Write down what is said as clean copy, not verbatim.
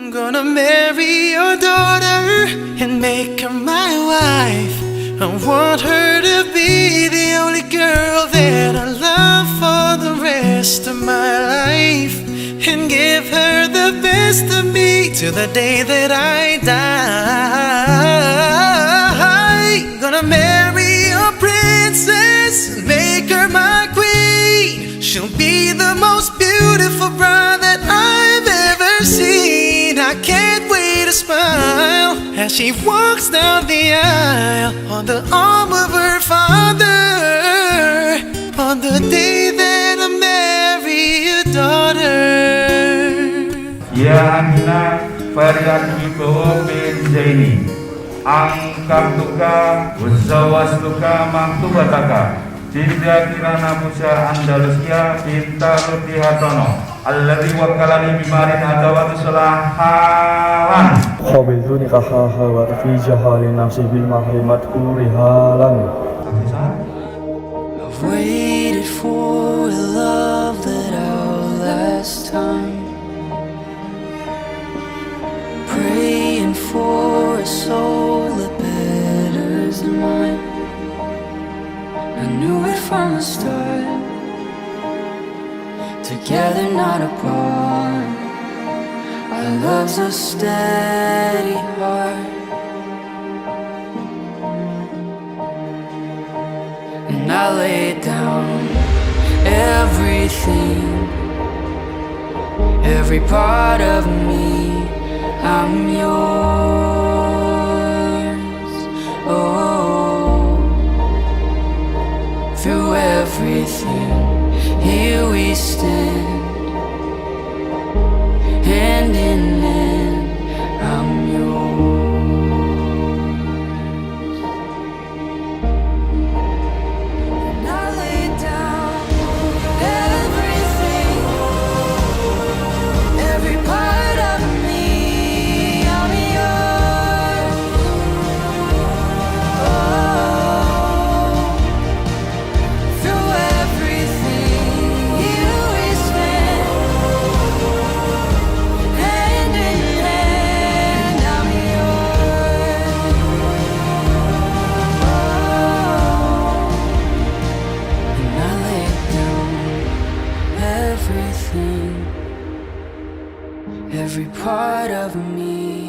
I'm gonna marry your daughter and make her my wife. I want her to be the only girl that I love for the rest of my life, and give her the best of me till the day that I die. Gonna marry a princess and make her my queen. She'll be the most beautiful bride that I've ever seen. I can't wait to smile as she walks down the aisle on the arm of her father, on the day that I marry your daughter. Ya Amina Faryaki bin Zaini Angkabtuka Wazawastuka Maktubataka Jinda Kirana Musa Andalusia Pinta Ruti Hatono Alladhi Wakalani Bimarin Adawatu Salahalan Qabiltu nikahaha wa fi jahali nafsi bil mahrimat kurihalan. I've waited for a love that outlasts time, praying for a soul that betters than mine. I knew it from the start, together not apart. Our love's a steady heart, and I laid down everything, every part of me. I'm yours. Oh, through everything, here we stand, hand in hand. I'm yours. And I lay down everything, every part of me. I'm yours. Oh, through everything, here we stand, hand in hand. I'm yours. And I lay down everything, every part of me.